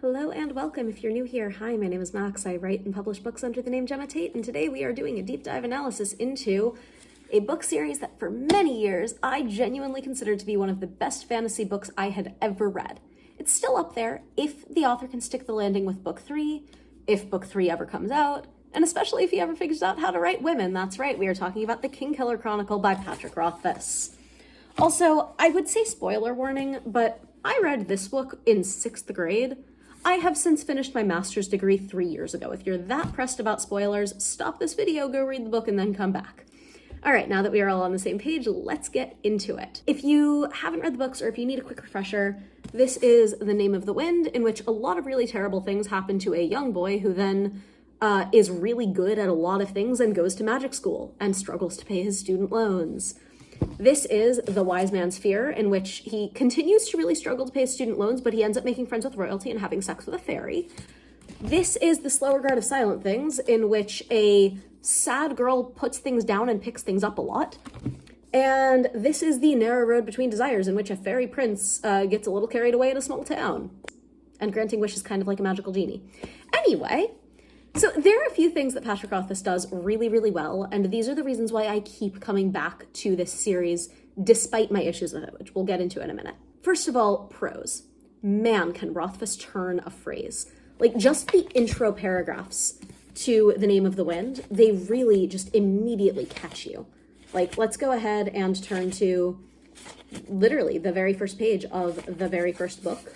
Hello and welcome. If you're new here, hi, my name is Max. I write and publish books under the name Gemma Tate, and today we are doing a deep dive analysis into a book series that for many years I genuinely considered to be one of the best fantasy books I had ever read. It's still up there if the author can stick the landing with book 3, if book 3 ever comes out, and especially if he ever figures out how to write women. That's right, we are talking about The Kingkiller Chronicle by Patrick Rothfuss. Also, I would say spoiler warning, but I read this book in 6th grade. I have since finished my master's degree 3 years ago. If you're that pressed about spoilers, stop this video, go read the book, and then come back. All right, now that we are all on the same page, let's get into it. If you haven't read the books or if you need a quick refresher, this is The Name of the Wind, in which a lot of really terrible things happen to a young boy who then is really good at a lot of things and goes to magic school and struggles to pay his student loans. This is The Wise Man's Fear, in which he continues to really struggle to pay his student loans, but he ends up making friends with royalty and having sex with a fairy. This is The Slow Regard of Silent Things, in which a sad girl puts things down and picks things up a lot. And this is The Narrow Road Between Desires, in which a fairy prince gets a little carried away in a small town. And granting wishes kind of like a magical genie. Anyway, so there are a few things that Patrick Rothfuss does really, really well, and these are the reasons why I keep coming back to this series despite my issues with it, which we'll get into in a minute. First of all, prose. Man, can Rothfuss turn a phrase. Like, just the intro paragraphs to The Name of the Wind, they really just immediately catch you. Like, let's go ahead and turn to literally the very first page of the very first book.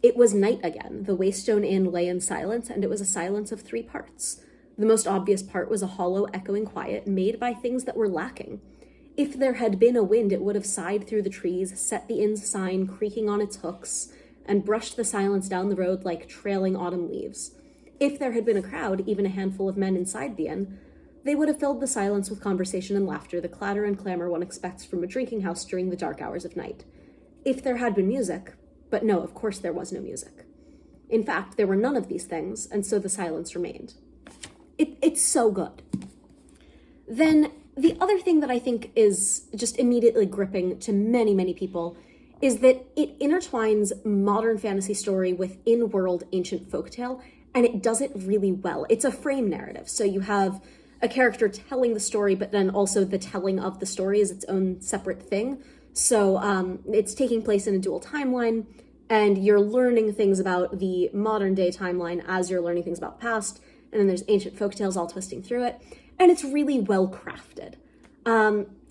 It was night again. The Waystone Inn lay in silence, and it was a silence of 3 parts. The most obvious part was a hollow, echoing quiet made by things that were lacking. If there had been a wind, it would have sighed through the trees, set the inn's sign creaking on its hooks, and brushed the silence down the road like trailing autumn leaves. If there had been a crowd, even a handful of men inside the inn, they would have filled the silence with conversation and laughter, the clatter and clamor one expects from a drinking house during the dark hours of night. If there had been music, but no, of course there was no music. In fact, there were none of these things, and so the silence remained. It's so good. Then the other thing that I think is just immediately gripping to many, many people is that it intertwines modern fantasy story with in-world ancient folktale, and it does it really well. It's a frame narrative, so you have a character telling the story, but then also the telling of the story is its own separate thing. So it's taking place in a dual timeline, and you're learning things about the modern day timeline as you're learning things about the past, and then there's ancient folktales all twisting through it, and it's really well crafted.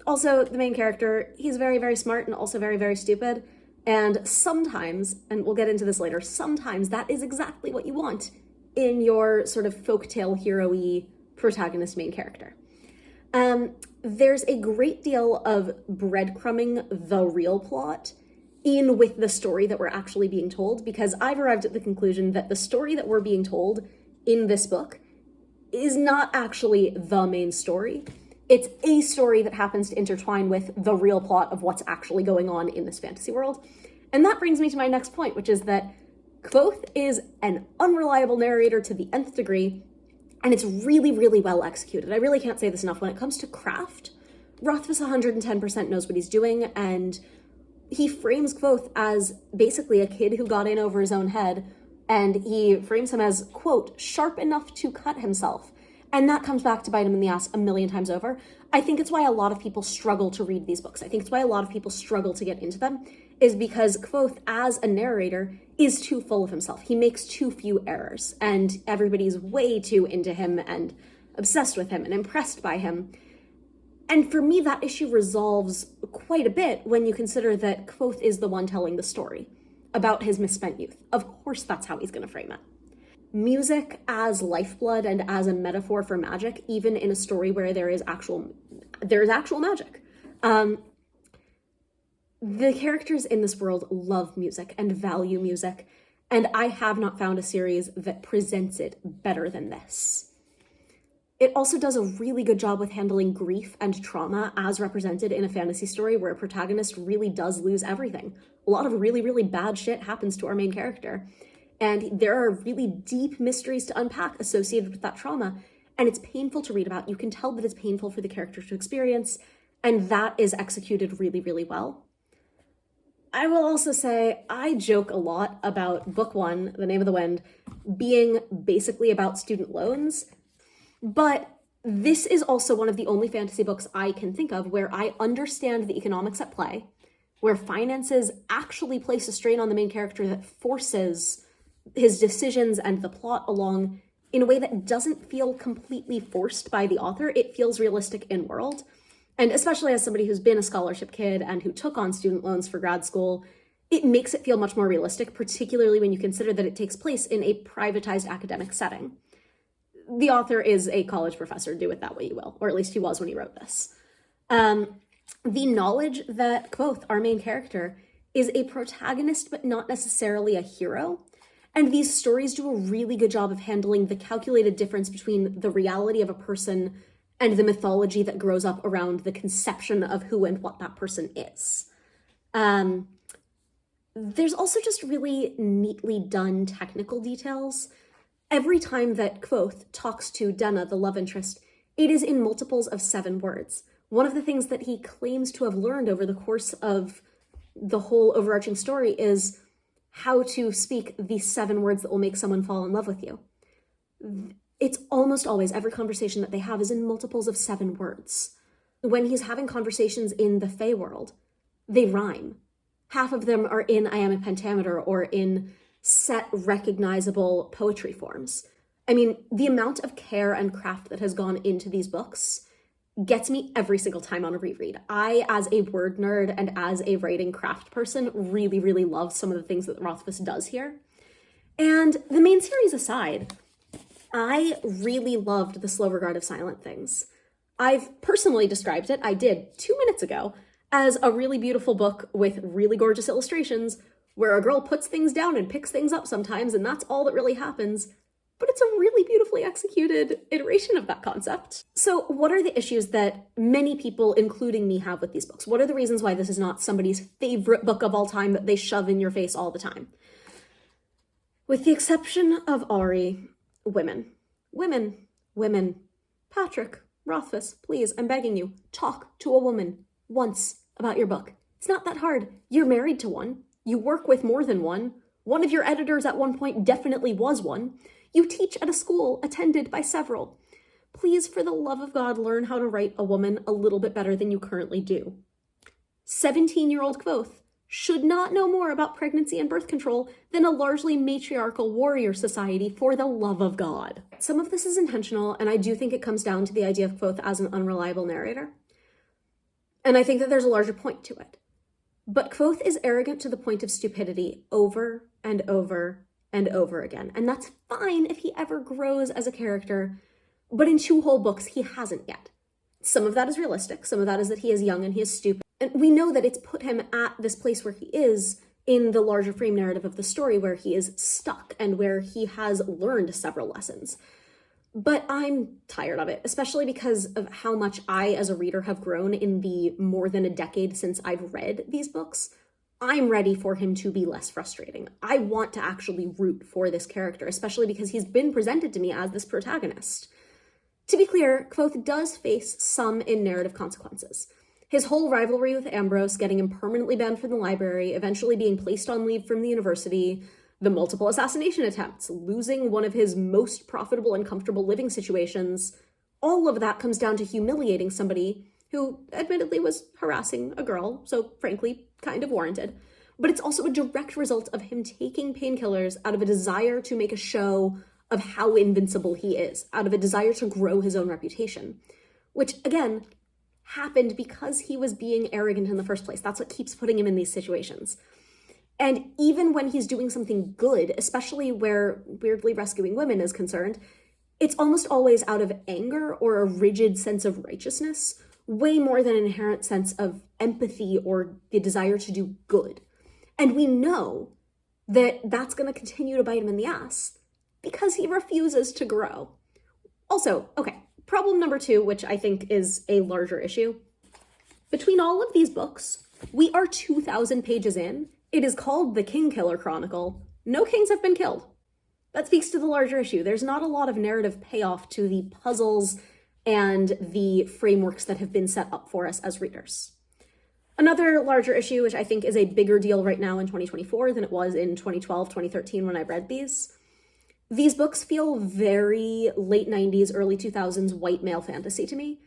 Also, the main character, he's very, very smart and also very, very stupid, and sometimes, and we'll get into this later, sometimes that is exactly what you want in your sort of folktale hero-y protagonist main character. There's a great deal of breadcrumbing the real plot in with the story that we're actually being told, because I've arrived at the conclusion that the story that we're being told in this book is not actually the main story. It's a story that happens to intertwine with the real plot of what's actually going on in this fantasy world. And that brings me to my next point, which is that Kvothe is an unreliable narrator to the nth degree, and it's really, really well executed. I really can't say this enough. When it comes to craft, Rothfuss 110% knows what he's doing, and he frames Kvothe as basically a kid who got in over his own head, and he frames him as, quote, sharp enough to cut himself. And that comes back to bite him in the ass a million times over. I think it's why a lot of people struggle to read these books. I think it's why a lot of people struggle to get into them, is because Kvothe, as a narrator, is too full of himself. He makes too few errors, and everybody's way too into him and obsessed with him and impressed by him. And for me, that issue resolves quite a bit when you consider that Kvothe is the one telling the story about his misspent youth. Of course, that's how he's going to frame it. Music as lifeblood and as a metaphor for magic, even in a story where there is actual magic. The characters in this world love music and value music, and I have not found a series that presents it better than this. It also does a really good job with handling grief and trauma as represented in a fantasy story where a protagonist really does lose everything. A lot of really, really bad shit happens to our main character, and there are really deep mysteries to unpack associated with that trauma, and it's painful to read about. You can tell that it's painful for the character to experience, and that is executed really, really well. I will also say I joke a lot about book one, The Name of the Wind, being basically about student loans, but this is also one of the only fantasy books I can think of where I understand the economics at play, where finances actually place a strain on the main character that forces his decisions and the plot along in a way that doesn't feel completely forced by the author. It feels realistic in world. And especially as somebody who's been a scholarship kid and who took on student loans for grad school, it makes it feel much more realistic, particularly when you consider that it takes place in a privatized academic setting. The author is a college professor, do it that way you will, or at least he was when he wrote this. The knowledge that Kvothe, our main character, is a protagonist but not necessarily a hero, and these stories do a really good job of handling the calculated difference between the reality of a person and the mythology that grows up around the conception of who and what that person is. There's also just really neatly done technical details. Every time that Kvothe talks to Denna, the love interest, it is in multiples of 7 words. One of the things that he claims to have learned over the course of the whole overarching story is how to speak the 7 words that will make someone fall in love with you. It's almost always, every conversation that they have is in multiples of 7 words. When he's having conversations in the Fae world, they rhyme. Half of them are in iambic pentameter or in set recognizable poetry forms. I mean, the amount of care and craft that has gone into these books gets me every single time on a reread. I, as a word nerd and as a writing craft person, really, really love some of the things that Rothfuss does here. And the main series aside, I really loved The Slow Regard of Silent Things. I've personally described it, I did 2 minutes ago, as a really beautiful book with really gorgeous illustrations where a girl puts things down and picks things up sometimes, and that's all that really happens. But it's a really beautifully executed iteration of that concept. So what are the issues that many people, including me, have with these books? What are the reasons why this is not somebody's favorite book of all time that they shove in your face all the time? With the exception of Ari, women. Women. Women. Patrick, Rothfuss, please, I'm begging you, talk to a woman once about your book. It's not that hard. You're married to one. You work with more than one. One of your editors at one point definitely was one. You teach at a school attended by several. Please, for the love of God, learn how to write a woman a little bit better than you currently do. 17-year-old Kvothe should not know more about pregnancy and birth control than a largely matriarchal warrior society, for the love of God. Some of this is intentional, and I do think it comes down to the idea of Kvothe as an unreliable narrator. And I think that there's a larger point to it. But Kvothe is arrogant to the point of stupidity over and over and over again. And that's fine if he ever grows as a character, but in 2 whole books, he hasn't yet. Some of that is realistic. Some of that is that he is young and he is stupid. And we know that it's put him at this place where he is in the larger frame narrative of the story, where he is stuck and where he has learned several lessons. But I'm tired of it, especially because of how much I, as a reader, have grown in the more than a decade since I've read these books. I'm ready for him to be less frustrating. I want to actually root for this character, especially because he's been presented to me as this protagonist. To be clear, Kvothe does face some in-narrative consequences. His whole rivalry with Ambrose, getting him permanently banned from the library, eventually being placed on leave from the university, the multiple assassination attempts, losing one of his most profitable and comfortable living situations, all of that comes down to humiliating somebody who admittedly was harassing a girl, so frankly, kind of warranted. But it's also a direct result of him taking painkillers out of a desire to make a show of how invincible he is, out of a desire to grow his own reputation, which, again, happened because he was being arrogant in the first place. That's what keeps putting him in these situations. And even when he's doing something good, especially where weirdly rescuing women is concerned, it's almost always out of anger or a rigid sense of righteousness, way more than an inherent sense of empathy or the desire to do good. And we know that that's going to continue to bite him in the ass because he refuses to grow. Also, okay, problem number 2, which I think is a larger issue. Between all of these books, we are 2,000 pages in. It is called The King Killer Chronicle. No kings have been killed. That speaks to the larger issue. There's not a lot of narrative payoff to the puzzles and the frameworks that have been set up for us as readers. Another larger issue, which I think is a bigger deal right now in 2024 than it was in 2012, 2013 when I read these books feel very late 90s, early 2000s white male fantasy to me.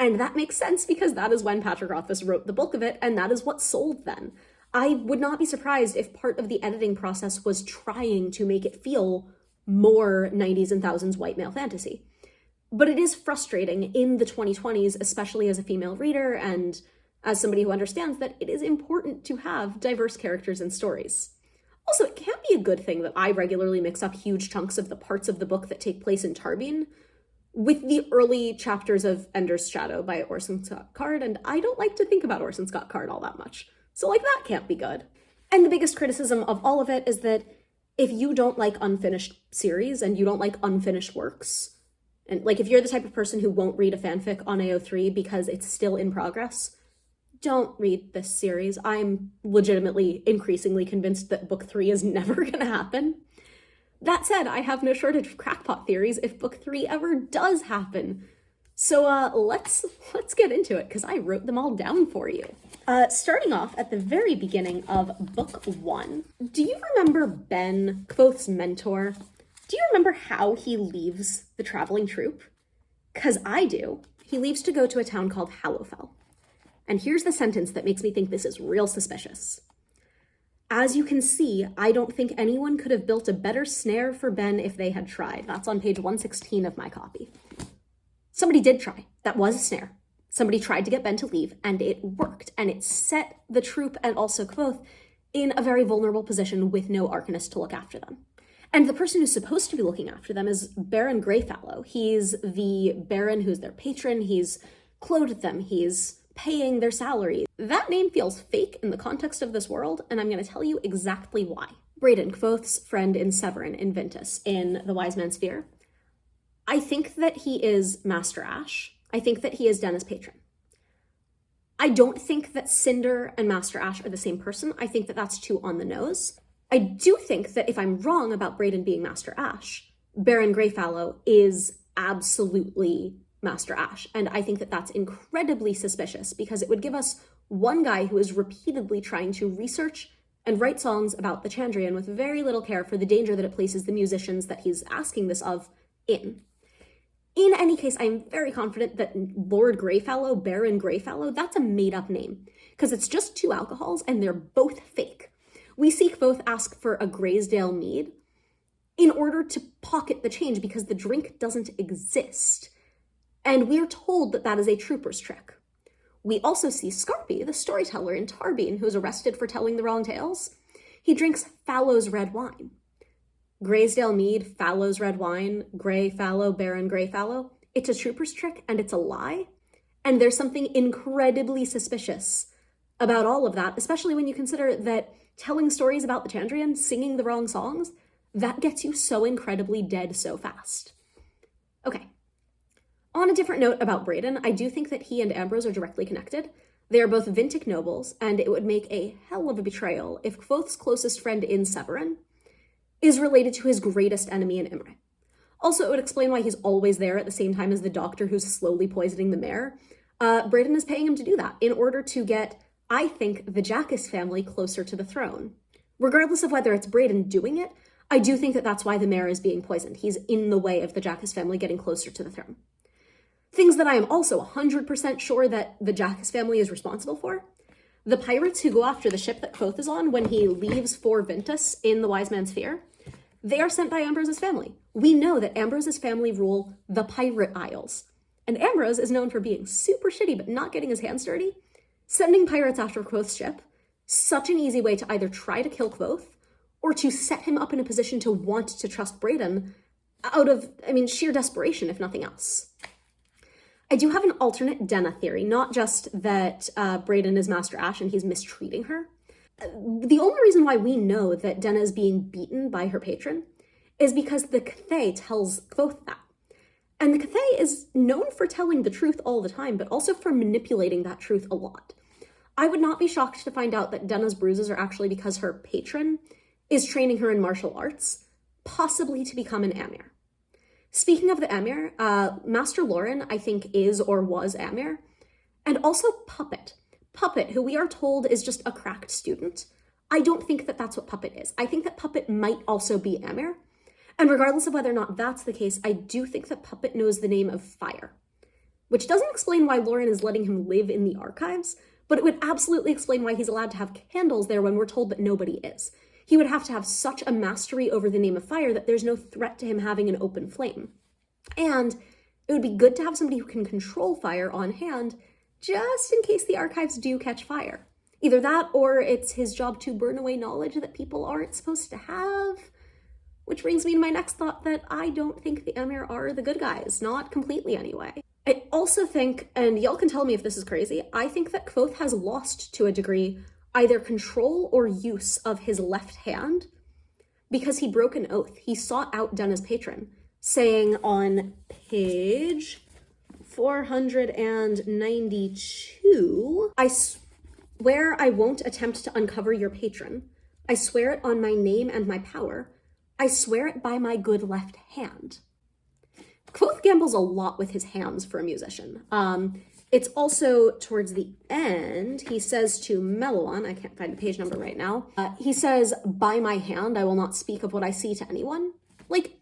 And that makes sense because that is when Patrick Rothfuss wrote the bulk of it, and that is what sold then. I would not be surprised if part of the editing process was trying to make it feel more 90s and thousands white male fantasy. But it is frustrating in the 2020s, especially as a female reader and as somebody who understands that it is important to have diverse characters and stories. Also, it can't be a good thing that I regularly mix up huge chunks of the parts of the book that take place in Tarbean with the early chapters of Ender's Shadow by Orson Scott Card, and I don't like to think about Orson Scott Card all that much. So, that can't be good. And the biggest criticism of all of it is that if you don't like unfinished series and you don't like unfinished works, and if you're the type of person who won't read a fanfic on AO3 because it's still in progress, don't read this series. I'm legitimately increasingly convinced that book 3 is never gonna happen. That said, I have no shortage of crackpot theories if book 3 ever does happen. So let's get into it, because I wrote them all down for you. Starting off at the very beginning of book 1, do you remember Ben, Quoth's mentor? Do you remember how he leaves the traveling troupe? Because I do. He leaves to go to a town called Hallowfell. And here's the sentence that makes me think this is real suspicious. As you can see, I don't think anyone could have built a better snare for Ben if they had tried. That's on page 116 of my copy. Somebody did try. That was a snare. Somebody tried to get Ben to leave, and it worked. And it set the troupe and also Quoth in a very vulnerable position with no Arcanist to look after them. And the person who's supposed to be looking after them is Baron Greyfallow. He's the Baron who's their patron. He's clothed them. He's paying their salary. That name feels fake in the context of this world, and I'm going to tell you exactly why. Braden, Quoth's friend in Severin in Ventus, in the Wise Man's Sphere. I think that he is Master Ash. I think that he is Denna's patron. I don't think that Cinder and Master Ash are the same person. I think that that's too on the nose. I do think that if I'm wrong about Braden being Master Ash, Baron Greyfallow is absolutely Master Ash. And I think that that's incredibly suspicious because it would give us one guy who is repeatedly trying to research and write songs about the Chandrian with very little care for the danger that it places the musicians that he's asking this of in. In any case, I am very confident that Lord Greyfallow, Baron Greyfallow, that's a made-up name because it's just 2 alcohols and they're both fake. We see both ask for a Graysdale mead in order to pocket the change because the drink doesn't exist. And we're told that that is a trooper's trick. We also see Scarpy, the storyteller in Tarbean, who's arrested for telling the wrong tales. He drinks Fallow's red wine. Graysdale mead, Fallow's red wine, Greyfallow, Baron Greyfallow. It's a trooper's trick and it's a lie. And there's something incredibly suspicious about all of that, especially when you consider that telling stories about the Chandrian, singing the wrong songs, that gets you so incredibly dead so fast. Okay. On a different note about Braden, I do think that he and Ambrose are directly connected. They are both Vintic nobles, and it would make a hell of a betrayal if Quoth's closest friend in Severin is related to his greatest enemy in Imre. Also, it would explain why he's always there at the same time as the doctor who's slowly poisoning the mayor. Braden is paying him to do that in order to get, I think, the Jackas family closer to the throne. Regardless of whether it's Braden doing it, I do think that that's why the mayor is being poisoned. He's in the way of the Jackas family getting closer to the throne. Things that I am also 100% sure that the Jackas family is responsible for. The pirates who go after the ship that Quoth is on when he leaves for Ventus in the Wise Man's Sphere, they are sent by Ambrose's family. We know that Ambrose's family rule the Pirate Isles. And Ambrose is known for being super shitty but not getting his hands dirty. Sending pirates after Quoth's ship, such an easy way to either try to kill Quoth or to set him up in a position to want to trust Braden out of, sheer desperation, if nothing else. I do have an alternate Denna theory, not just that Braden is Master Ash and he's mistreating her. The only reason why we know that Denna is being beaten by her patron is because the Cathay tells Quoth that. And the Cathay is known for telling the truth all the time, but also for manipulating that truth a lot. I would not be shocked to find out that Denna's bruises are actually because her patron is training her in martial arts, possibly to become an Amir. Speaking of the Amir, Master Lauren, I think, is or was Amir, and also Puppet. Puppet, who we are told is just a cracked student, I don't think that that's what Puppet is. I think that Puppet might also be Amir. And regardless of whether or not that's the case, I do think that Puppet knows the name of Fire, which doesn't explain why Lorien is letting him live in the archives, but it would absolutely explain why he's allowed to have candles there when we're told that nobody is. He would have to have such a mastery over the name of Fire that there's no threat to him having an open flame. And it would be good to have somebody who can control fire on hand, just in case the archives do catch fire. Either that, or it's his job to burn away knowledge that people aren't supposed to have. Which brings me to my next thought, that I don't think the Amir are the good guys, not completely anyway. I also think, and y'all can tell me if this is crazy, I think that Kvothe has lost, to a degree, either control or use of his left hand, because he broke an oath. He sought out Denna's patron, saying on page 492, I swear I won't attempt to uncover your patron. I swear it on my name and my power. I swear it by my good left hand. Kvothe gambles a lot with his hands for a musician. It's also towards the end, he says to Meluan, I can't find the page number right now, he says, by my hand, I will not speak of what I see to anyone. Like,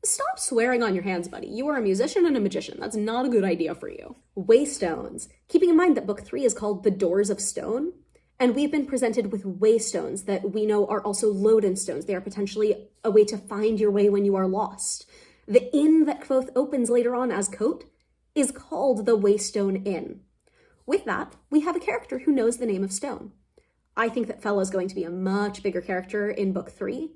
stop swearing on your hands, buddy. You are a musician and a magician. That's not a good idea for you. Waystones. Keeping in mind that book 3 is called The Doors of Stone, and we've been presented with waystones that we know are also Loden stones. They are potentially a way to find your way when you are lost. The inn that Kvothe opens later on as Coat is called the Waystone Inn. With that, we have a character who knows the name of stone. I think that Fella is going to be a much bigger character in book 3.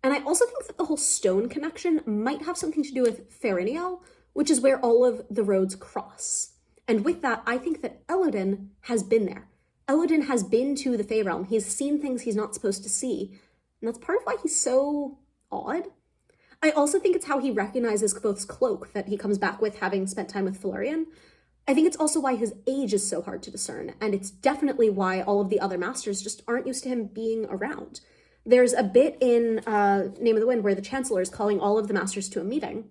And I also think that the whole stone connection might have something to do with Feriniel, which is where all of the roads cross. And with that, I think that Elodin has been there. Elodin has been to the Fey Realm. He's seen things he's not supposed to see. And that's part of why he's so odd. I also think it's how he recognizes Kvothe's cloak that he comes back with, having spent time with Felurian. I think it's also why his age is so hard to discern, and it's definitely why all of the other masters just aren't used to him being around. There's a bit in Name of the Wind where the Chancellor is calling all of the masters to a meeting,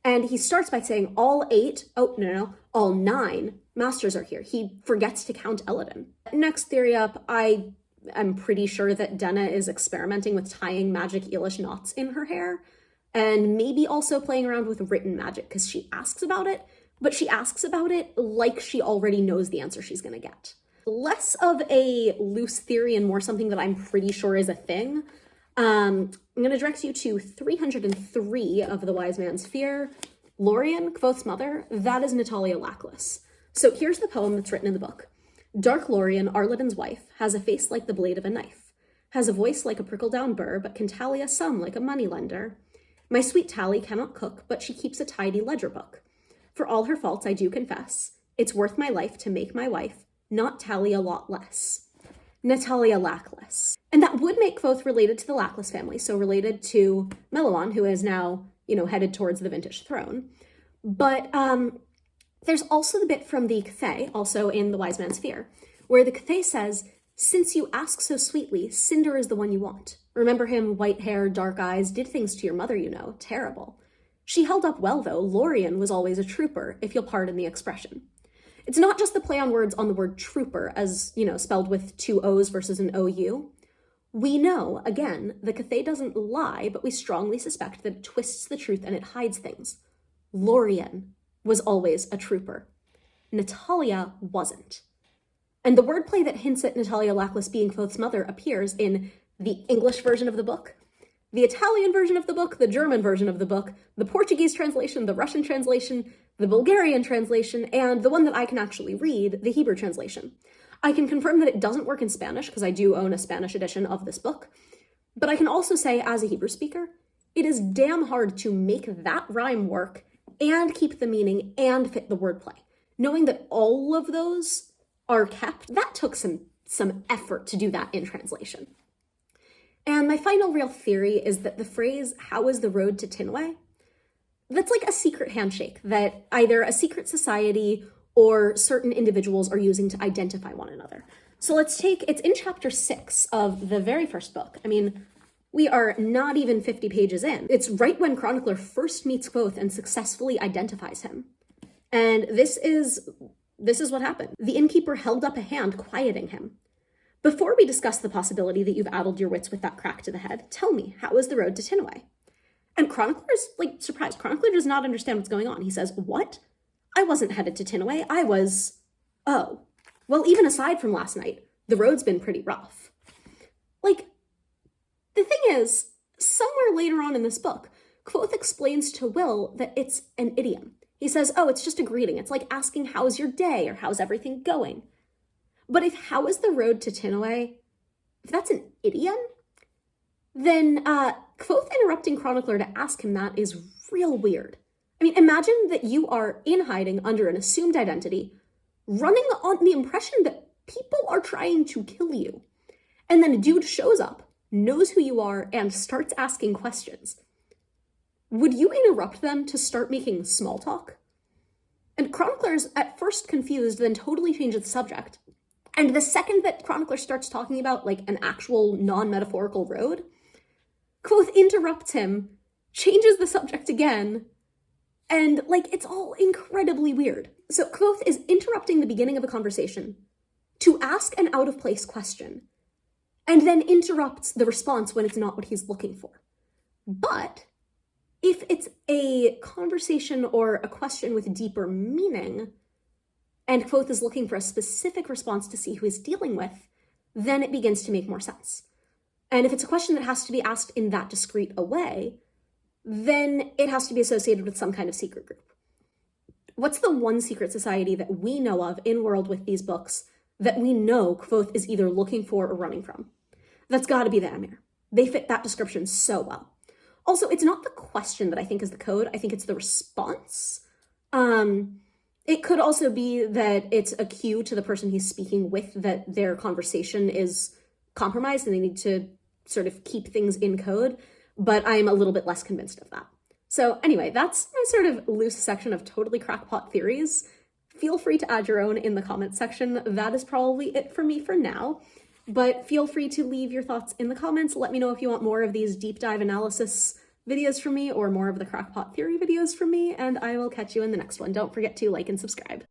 and he starts by saying all 9 masters are here. He forgets to count Elodin. Next theory up, I am pretty sure that Denna is experimenting with tying magic eelish knots in her hair, and maybe also playing around with written magic, because she asks about it, but she asks about it like she already knows the answer she's going to get. Less of a loose theory and more something that I'm pretty sure is a thing. I'm going to direct you to 303 of The Wise Man's Fear. Lorien, Kvothe's mother, that is Natalia Lackless. So here's the poem that's written in the book. Dark Lorien, Arladin's wife, has a face like the blade of a knife, has a voice like a prickle-down burr, but can tally a sum like a moneylender. My sweet Tally cannot cook, but she keeps a tidy ledger book. For all her faults, I do confess, it's worth my life to make my wife not tally a lot less. Natalia Lackless. And that would make Kvothe related to the Lackless family, so related to Meluan, who is now, headed towards the Vintage Throne. But there's also the bit from the Cathay, also in The Wise Man's Fear, where the Cathay says, since you ask so sweetly, Cinder is the one you want. Remember him, white hair, dark eyes, did things to your mother, terrible. She held up well, though. Lorien was always a trooper, if you'll pardon the expression. It's not just the play on words on the word trooper, as, spelled with 2 O's versus an OU. We know, again, the Cathay doesn't lie, but we strongly suspect that it twists the truth and it hides things. Lorien was always a trooper. Natalia wasn't. And the wordplay that hints at Natalia Lackless being Kvothe's mother appears in the English version of the book, the Italian version of the book, the German version of the book, the Portuguese translation, the Russian translation, the Bulgarian translation, and the one that I can actually read, the Hebrew translation. I can confirm that it doesn't work in Spanish, because I do own a Spanish edition of this book, but I can also say, as a Hebrew speaker, it is damn hard to make that rhyme work and keep the meaning and fit the wordplay. Knowing that all of those are kept, that took some effort to do that in translation. And my final real theory is that the phrase, how is the road to Tinway? That's like a secret handshake that either a secret society or certain individuals are using to identify one another. So it's in chapter 6 of the very first book. I mean, we are not even 50 pages in. It's right when Chronicler first meets Kvothe and successfully identifies him. And this is this is what happened. The innkeeper held up a hand, quieting him. Before we discuss the possibility that you've addled your wits with that crack to the head, tell me, how is the road to Tinaway? And Chronicler is, surprised. Chronicler does not understand what's going on. He says, what? I wasn't headed to Tinaway. I was... Oh. Well, even aside from last night, the road's been pretty rough. The thing is, somewhere later on in this book, Kvothe explains to Will that it's an idiom. He says, oh, it's just a greeting. It's like asking, how's your day, or how's everything going? But if how is the road to Tinaway, if that's an idiom, then Kvothe interrupting Chronicler to ask him that is real weird. I mean, imagine that you are in hiding under an assumed identity, running on the impression that people are trying to kill you. And then a dude shows up, knows who you are, and starts asking questions. Would you interrupt them to start making small talk? And Chronicler's at first confused, then totally changes the subject. And the second that Chronicler starts talking about an actual non-metaphorical road, Kvothe interrupts him, changes the subject again, and it's all incredibly weird. So Kvothe is interrupting the beginning of a conversation to ask an out-of-place question, and then interrupts the response when it's not what he's looking for. But if it's a conversation or a question with deeper meaning, and Kvothe is looking for a specific response to see who he's dealing with, then it begins to make more sense. And if it's a question that has to be asked in that discreet a way, then it has to be associated with some kind of secret group. What's the one secret society that we know of in world with these books that we know Kvothe is either looking for or running from? That's got to be the Emir. They fit that description so well. Also, it's not the question that I think is the code. I think it's the response. It could also be that it's a cue to the person he's speaking with that their conversation is compromised and they need to sort of keep things in code, but I'm a little bit less convinced of that. So anyway, that's my sort of loose section of totally crackpot theories. Feel free to add your own in the comments section. That is probably it for me for now, but feel free to leave your thoughts in the comments. Let me know if you want more of these deep dive analysis videos from me or more of the crackpot theory videos from me, and I will catch you in the next one. Don't forget to like and subscribe.